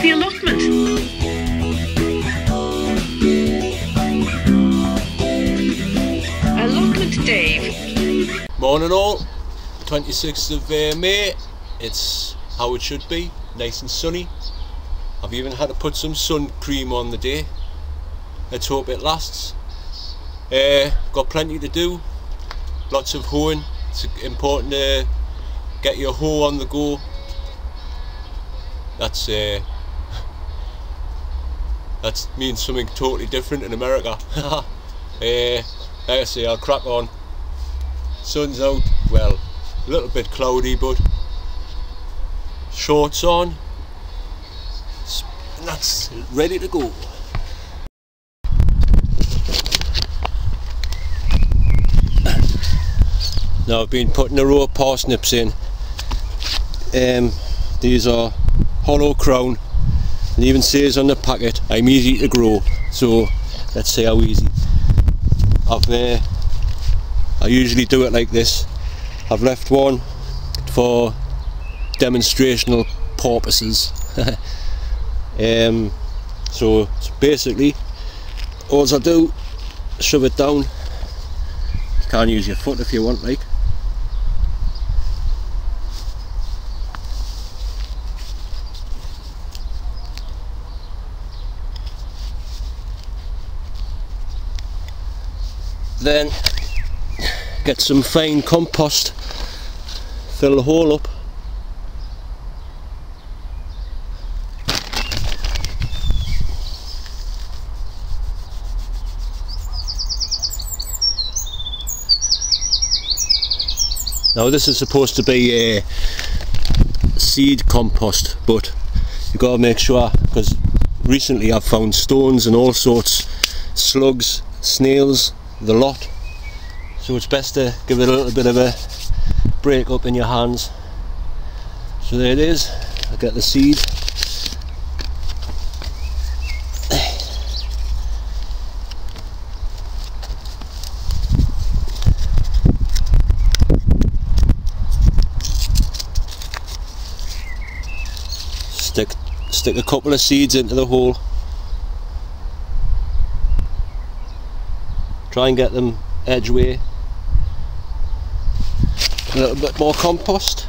the allotment. Allotment Dave. Morning all, 26th of May. It's how it should be, nice and sunny. I've even had to put some sun cream on the day. Let's hope it lasts. Got plenty to do, lots of hoeing. It's important to get your hoe on the go. That means something totally different in America. Like I say, I'll crack on. Sun's out, well, a little bit cloudy, but shorts on, and that's ready to go. Now I've been putting a row of parsnips in. These are hollow crown, and even says on the packet I'm easy to grow, so let's see how easy. I usually do it like this. I've left one for demonstrational purposes. So basically all I do, shove it down. You can use your foot if you want, like. Then get some fine compost, fill the hole up. Now this is supposed to be a seed compost, but you've got to make sure, because recently I've found stones and all sorts, slugs, snails, the lot, so it's best to give it a little bit of a break up in your hands. So there it is. I get the seed. Stick a couple of seeds into the hole. Try and get them edgeway. A little bit more compost.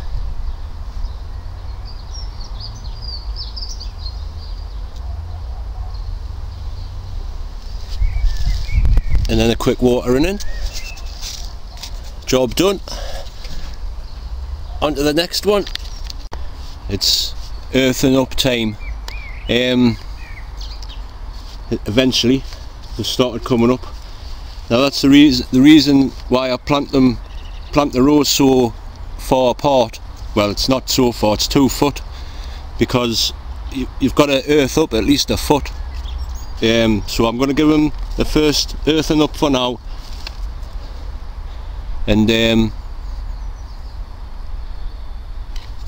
And then a quick watering in. Job done. On to the next one. It's earthing up time. Eventually they've started coming up. Now that's the reason why I plant the rows so far apart. Well, it's not so far, it's 2 foot, because you've got to earth up at least a foot. So I'm going to give them the first earthing up for now, and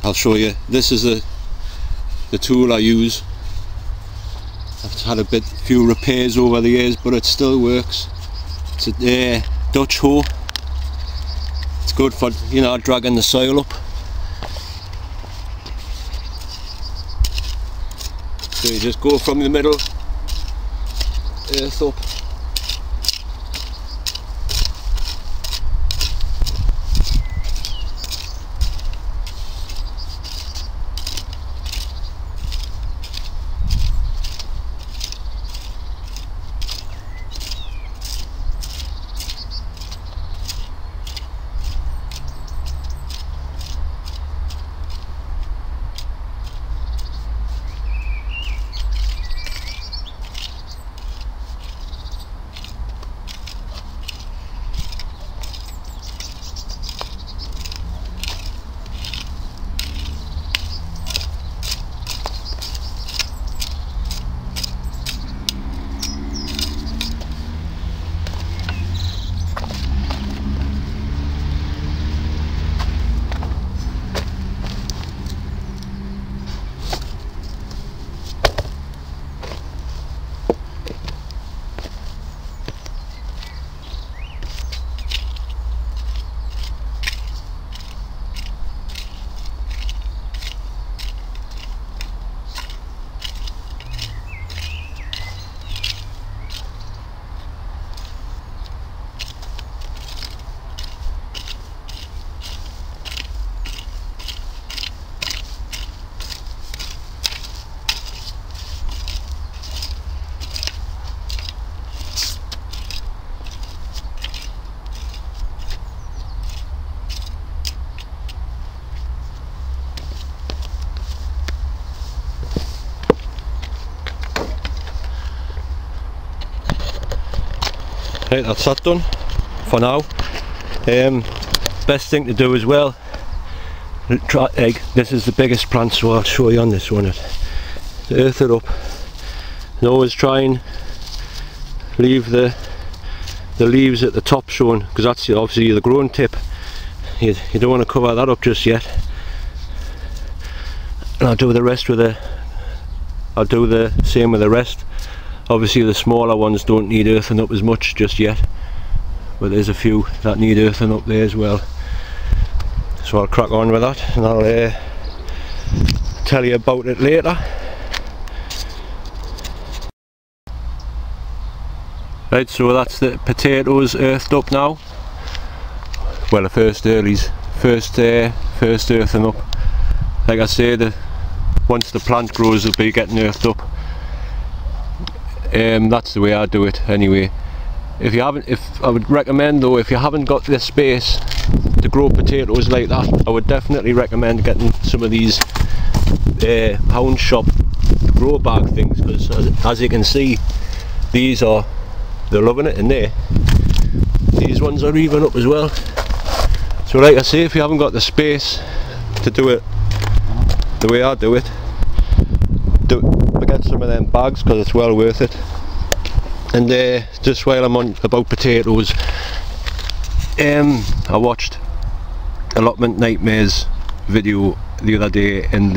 I'll show you. This is the tool I use. I've had a few repairs over the years, but it still works. It's a Dutch hoe. It's good for, you know, dragging the soil up. So you just go from the middle, earth up. Right, that's that done for now. Best thing to do as well, this is the biggest plant, so I'll show you on this one. Earth it up, and always try and leave the leaves at the top showing, because that's obviously the growing tip. You don't want to cover that up just yet. And I'll do the rest with I'll do the same with the rest. Obviously the smaller ones don't need earthing up as much just yet, but there's a few that need earthing up there as well. So I'll crack on with that, and I'll tell you about it later. Right, so that's the potatoes earthed up now. Well, the first earlies, first earthing up. Like I said, once the plant grows, it'll be getting earthed up. That's the way I do it anyway. If I would recommend though, if you haven't got the space to grow potatoes like that, I would definitely recommend getting some of these pound shop grow bag things, because as you can see, they're loving it in there. These ones are even up as well. So like I say, if you haven't got the space to do it the way I do it, get some of them bags, because it's well worth it. And just while I'm on about potatoes, I watched Allotment Nightmares video the other day, and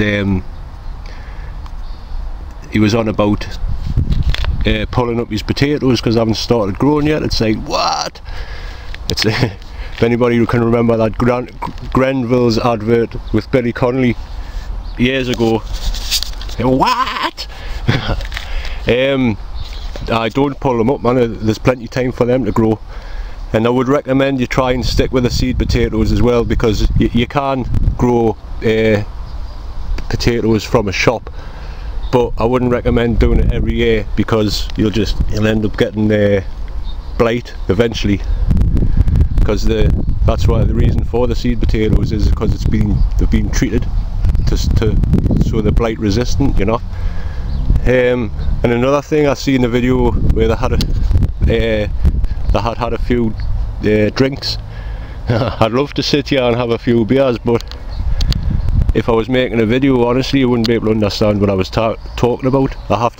he was on about pulling up his potatoes because I haven't started growing yet. It's like, what? It's if anybody who can remember that Grenville's advert with Billy Connolly years ago, what? I don't pull them up, man. There's plenty of time for them to grow, and I would recommend you try and stick with the seed potatoes as well, because you can grow potatoes from a shop, but I wouldn't recommend doing it every year, because you'll end up getting blight eventually, because that's why the reason for the seed potatoes is because they've been treated so they're blight resistant, you know. And another thing I see in the video where they had a few drinks. I'd love to sit here and have a few beers, but if I was making a video, honestly, you wouldn't be able to understand what I was talking about. I have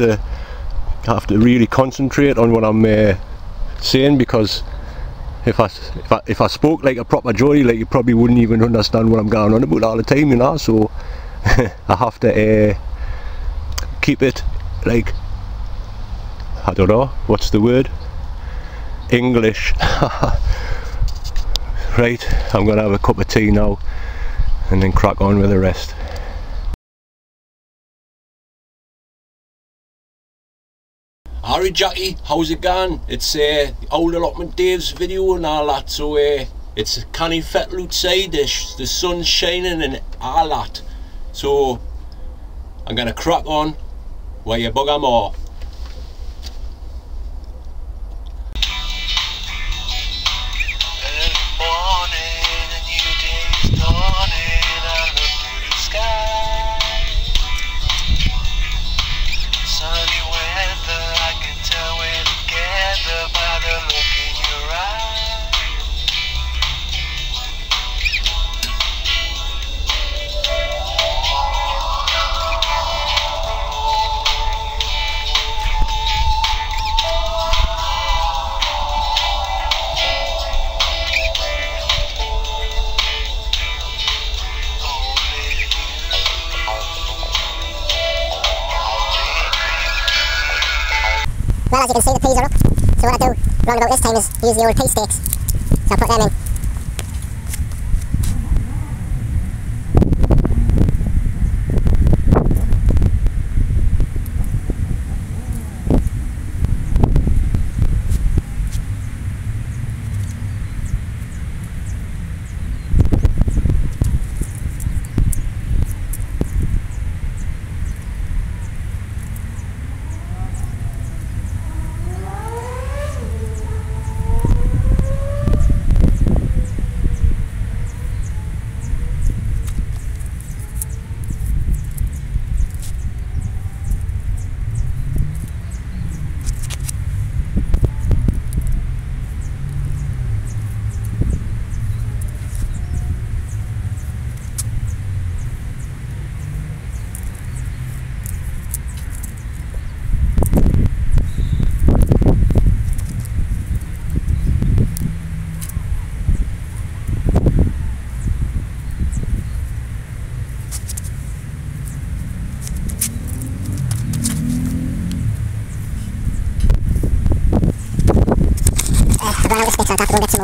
to really concentrate on what I'm saying, because if I spoke like a proper Geordie, like, you probably wouldn't even understand what I'm going on about all the time, you know. So I have to keep it, like, I don't know, what's the word? English. Right, I'm gonna have a cup of tea now and then crack on with the rest. Alright Jackie, how's it going? It's old Allotment Dave's video and all that, so it's canny fettle outside, the sun's shining and all that, so I'm gonna crack on while you bugger more. Well, as you can see, the peas are up, so what I do round about this time is use the old pea stakes, so I put them in.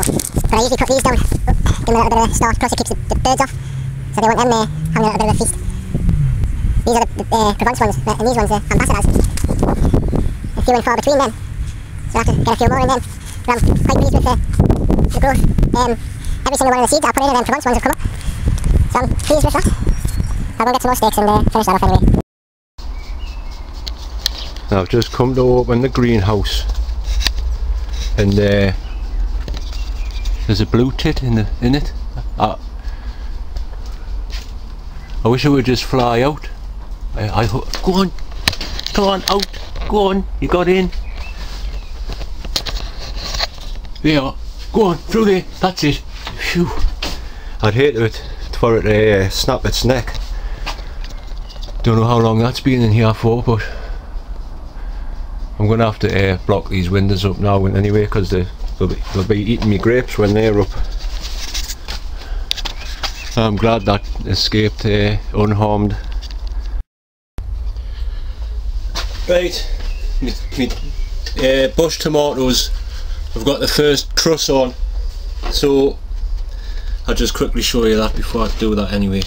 but I usually cut these down, give them a little bit of a start, plus it keeps the birds off, so they want them having a little bit of a feast. These are the Provence ones, and these ones are ambassadors. A few and far between them, so I have to get a few more in them. But I'm quite pleased with the growth. Every single one of the seeds I put in them Provence ones have come up, so I'm pleased with that. I'll go get some more stakes and finish that off anyway. Now I've just come to open the greenhouse, and there's a blue tit in it. I wish it would just fly out. Go on, come on, out, go on, you got in. There, go on, through there, that's it. Phew. I'd hate for it to snap its neck. Don't know how long that's been in here for, but I'm going to have to block these windows up now anyway, because they'll be eating me grapes when they're up. I'm glad that escaped unharmed. Right, bush tomatoes, I've got the first truss on, so I'll just quickly show you that before I do that anyway.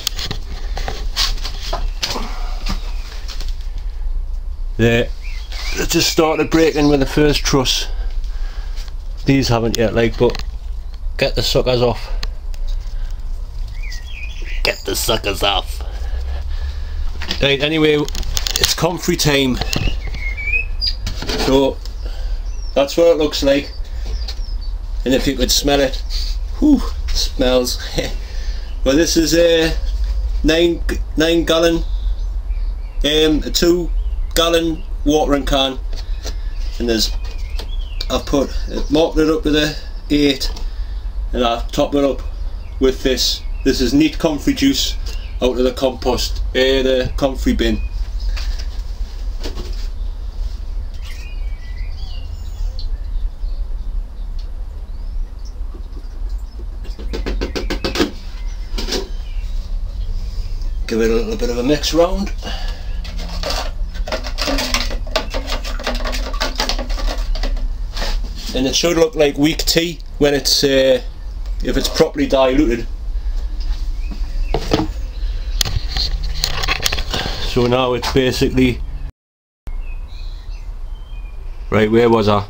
There, it just started breaking with the first truss. These haven't yet, but get the suckers off. Get the suckers off. Right, anyway, it's comfrey time. So that's what it looks like. And if you could smell it, whew, smells. Well, this is a 9 gallon, a 2 gallon watering can, and I've marked it up with a 8, and I've topped it up with this. This is neat comfrey juice out of the compost, the comfrey bin. Give it a little bit of a mix round. And it should look like weak tea when it's if it's properly diluted. So now it's basically right. Where was I?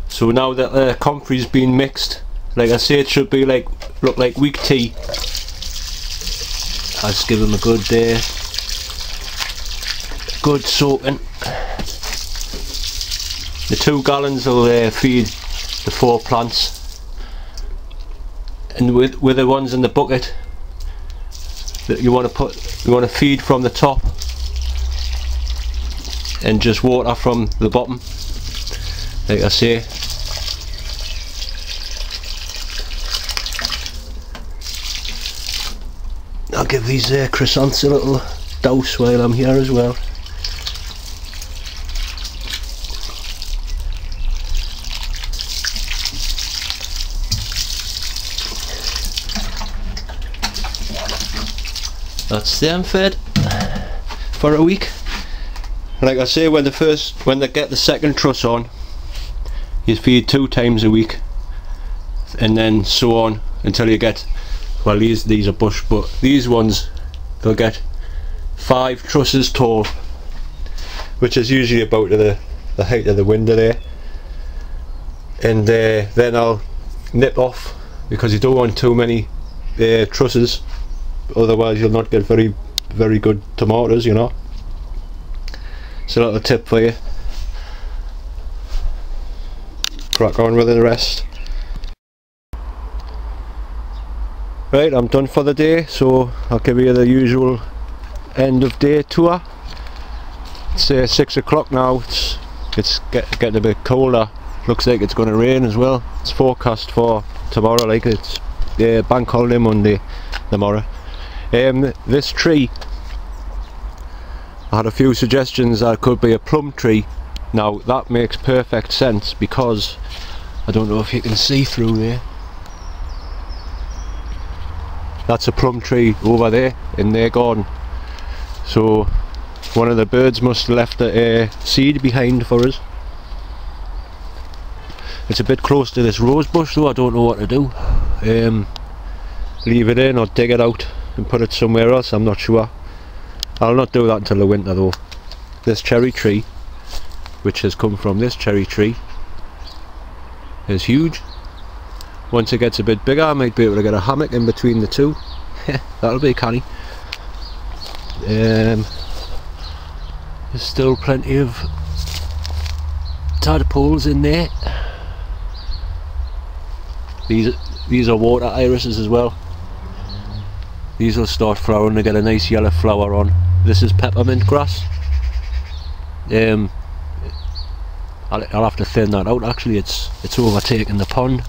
So now that the comfrey's been mixed, like I say, it should be look like weak tea. I'll just give them a good soaking. The 2 gallons will feed the 4 plants, and with the ones in the bucket that you want to feed from the top and just water from the bottom, like I say. I'll give these croissants a little douse while I'm here as well. That's them fed for a week. Like I say, when they get the second truss on, you feed 2 times a week, and then so on until you get, well, these are bush, but these ones, they'll get 5 trusses tall, which is usually about the height of the window there. And then I'll nip off, because you don't want too many trusses, otherwise you'll not get very good tomatoes, you know. It's a little tip for you. Crack on with the rest. Right, I'm done for the day, so I'll give you the usual end of day tour. It's 6 o'clock now. It's getting a bit colder. Looks like it's going to rain as well. It's forecast for tomorrow, like it's bank holiday Monday tomorrow. This tree, I had a few suggestions that it could be a plum tree. Now that makes perfect sense, because I don't know if you can see through there. That's a plum tree over there in their garden. So one of the birds must have left a seed behind for us. It's a bit close to this rose bush though, I don't know what to do. Leave it in or dig it out and put it somewhere else, I'm not sure. I'll not do that until the winter though. This cherry tree, which has come from this cherry tree, is huge. Once it gets a bit bigger I might be able to get a hammock in between the two. That'll be canny. There's still plenty of tadpoles in there. These are water irises as well. These will start flowering to get a nice yellow flower on. This is peppermint grass. I'll have to thin that out actually, it's overtaking the pond.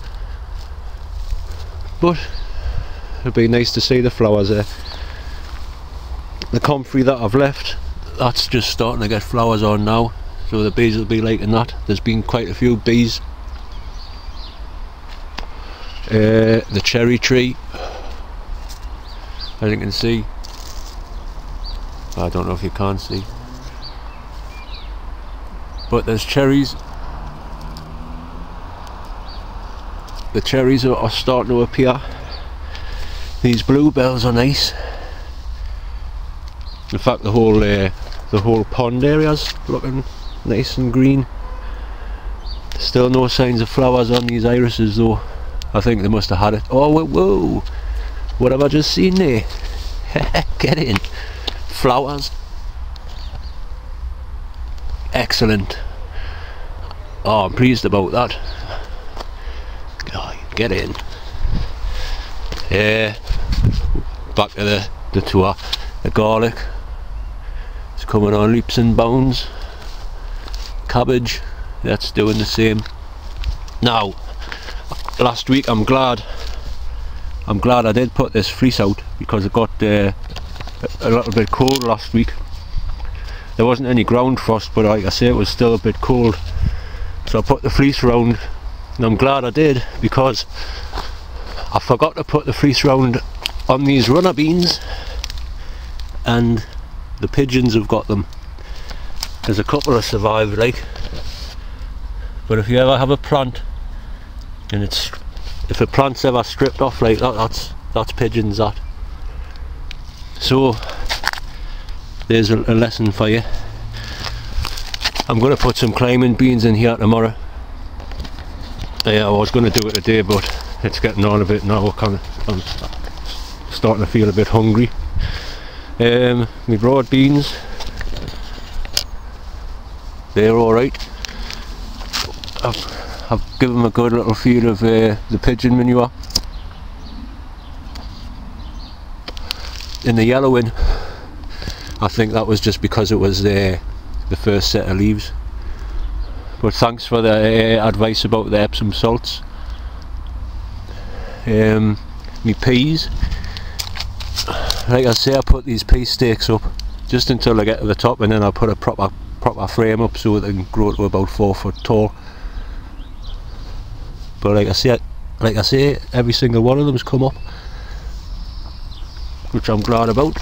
But it'd be nice to see the flowers there. The comfrey that I've left, that's just starting to get flowers on now, so the bees will be liking that. There's been quite a few bees. The cherry tree, as you can see, I don't know if you can see, but there's cherries. The cherries are starting to appear. These bluebells are nice. In fact, the whole pond area's looking nice and green. Still no signs of flowers on these irises though. I think they must have had it. Oh, whoa! What have I just seen there? Get in! Flowers. Excellent. Oh, I'm pleased about that. Oh, get in. Yeah. Back to the tour. The garlic. It's coming on leaps and bounds. Cabbage. That's doing the same. Now, last week I'm glad I did put this fleece out because it got a little bit cold last week. There wasn't any ground frost, but like I say, it was still a bit cold, so I put the fleece round, and I'm glad I did because I forgot to put the fleece round on these runner beans and the pigeons have got them. There's a couple that survived, like, but if you ever have a plant and if a plant's ever stripped off like that, that's pigeons, that. So there's a lesson for you. I'm going to put some climbing beans in here tomorrow. Yeah, I was going to do it today, but it's getting on a bit now. I'm starting to feel a bit hungry. My broad beans, they're alright. I've given them a good little feed of the pigeon manure. In the yellowing, I think that was just because it was the first set of leaves. But thanks for the advice about the Epsom salts. Me peas, like I say, I put these pea stakes up just until I get to the top, and then I put a proper frame up so they can grow to about 4 foot tall. But like I say, every single one of them's come up, which I'm glad about.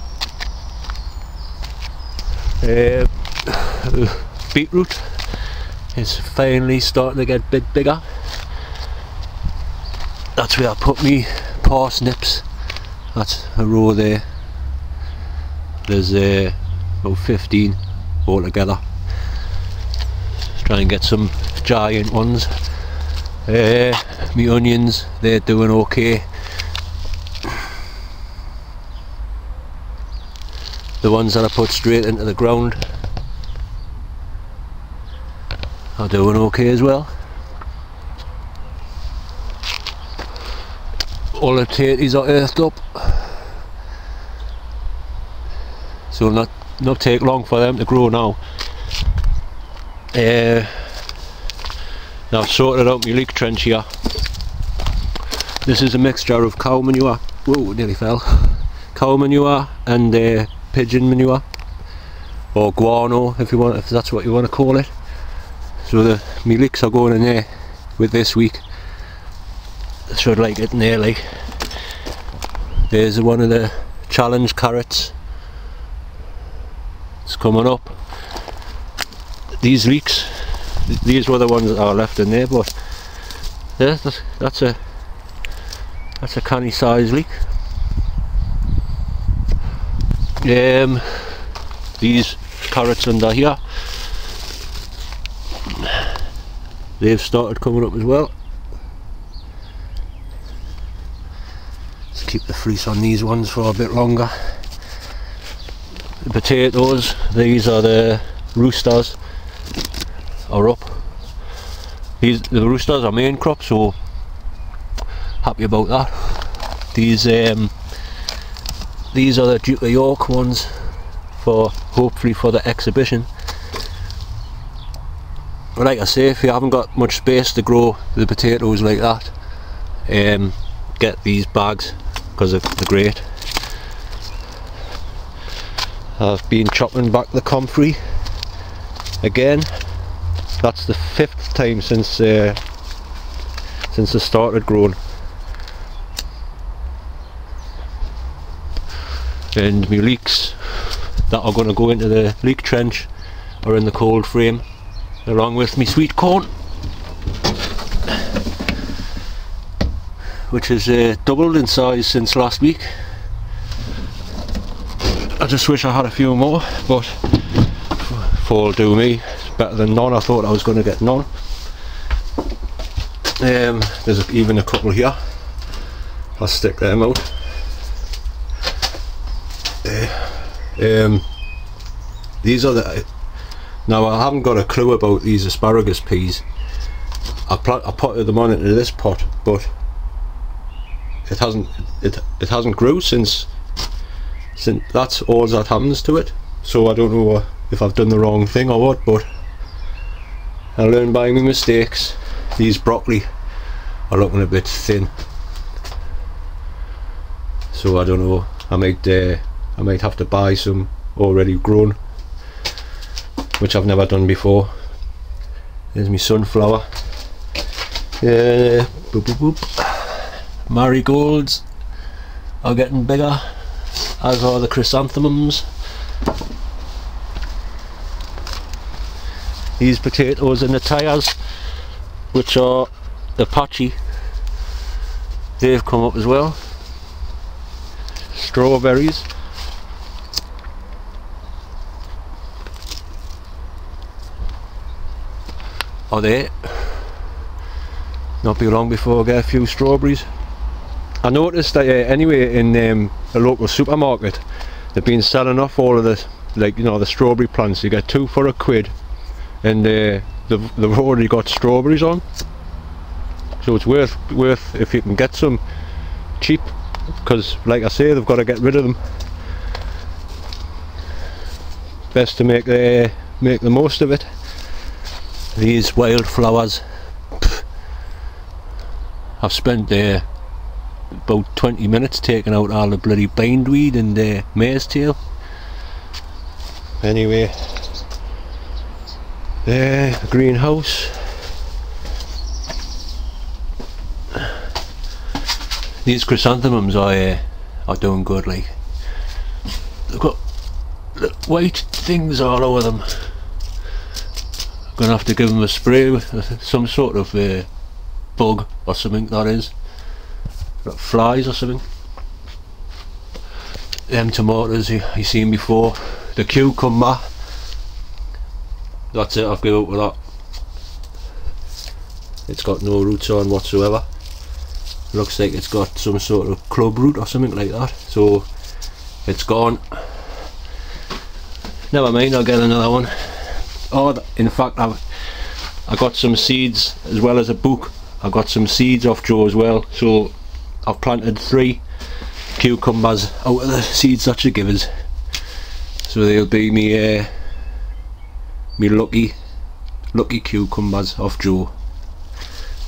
Beetroot is finally starting to get a bit bigger. That's where I put me parsnips. That's a row there. There's about 15 altogether. Let's try and get some giant ones. Me onions, they're doing okay. The ones that I put straight into the ground are doing okay as well. All the potatoes are earthed up, so it'll not take long for them to grow now. Now I've sorted out my leek trench here. This is a mixture of cow manure, whoa, nearly fell, cow manure and pigeon manure, or guano if that's what you want to call it. So my leeks are going in there with this week. I should like it in there, like. There's one of the challenge carrots. It's coming up. These leeks, these were the ones that are left in there, but Yeah, that's a canny size leek. These carrots under here, they've started coming up as well. Let's keep the fleece on these ones for a bit longer. The potatoes, these are the roosters, are up. The roosters are main crop, so happy about that. These are the Duke of York ones, for hopefully for the exhibition. But like I say, if you haven't got much space to grow the potatoes like that, get these bags because they're great. I've been chopping back the comfrey again. That's the 5th time since I started growing. And my leeks that are going to go into the leek trench are in the cold frame, along with my sweet corn, which has doubled in size since last week. I just wish I had a few more, but fall do me. It's better than none. I thought I was going to get none. There's even a couple here. I'll stick them out. These are the. Now I haven't got a clue about these asparagus peas. I potted them on into this pot, but it hasn't grew since that's all that happens to it. So I don't know if I've done the wrong thing or what, but I learned by my mistakes. These broccoli are looking a bit thin, so I don't know. I might have to buy some already grown, which I've never done before. There's my sunflower. Boop, boop, boop. Marigolds are getting bigger, as are the chrysanthemums. These potatoes in the tyres, which are the patchy, they've come up as well. Strawberries. Are there. Not be long before I get a few strawberries. I noticed that anyway in a local supermarket they've been selling off all of the, like, you know, the strawberry plants. You get 2 for £1, and they've already got strawberries on, so it's worth if you can get some cheap, because like I say, they've got to get rid of them. Best to make the most of it. These wildflowers, I've spent about 20 minutes taking out all the bloody bindweed and mare's tail. Anyway, the greenhouse. These chrysanthemums are doing good. Like, they've got white things all over them. I'm gonna have to give them a spray with some sort of bug or something, that is. Got flies or something. Them tomatoes you seen before. The cucumber, that's it, I've given up with that. It's got no roots on whatsoever. Looks like it's got some sort of club root or something like that, so it's gone. Never mind, I'll get another one. Oh, in fact, I got some seeds as well as a book. I got some seeds off Joe as well, so I've planted 3 cucumbers out of the seeds that she gave us. So they'll be me lucky cucumbers off Joe.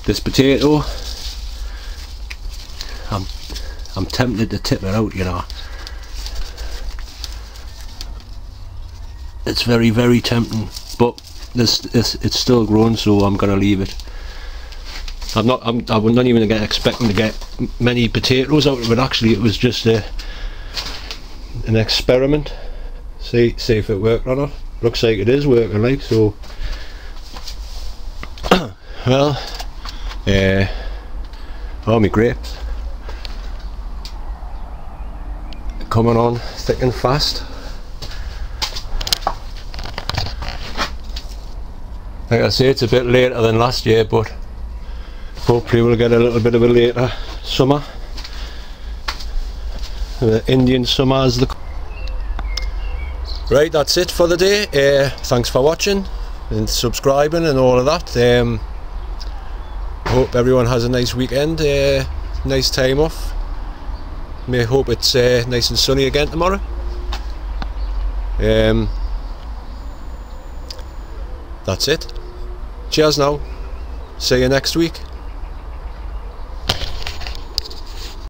This potato, I'm tempted to tip it out, you know. It's very, very tempting, but it's still growing, so I'm gonna leave it. I was not even expecting to get many potatoes out of it. Actually, it was just an experiment. See if it worked or not. Looks like it is working, like so. Well, Oh, my grapes coming on thick and fast. Like I say, it's a bit later than last year, but hopefully we'll get a little bit of a later summer. The Indian summer as the... Right, that's it for the day. Thanks for watching and subscribing and all of that. Hope everyone has a nice weekend, nice time off. May hope it's nice and sunny again tomorrow. That's it. Cheers now. See you next week.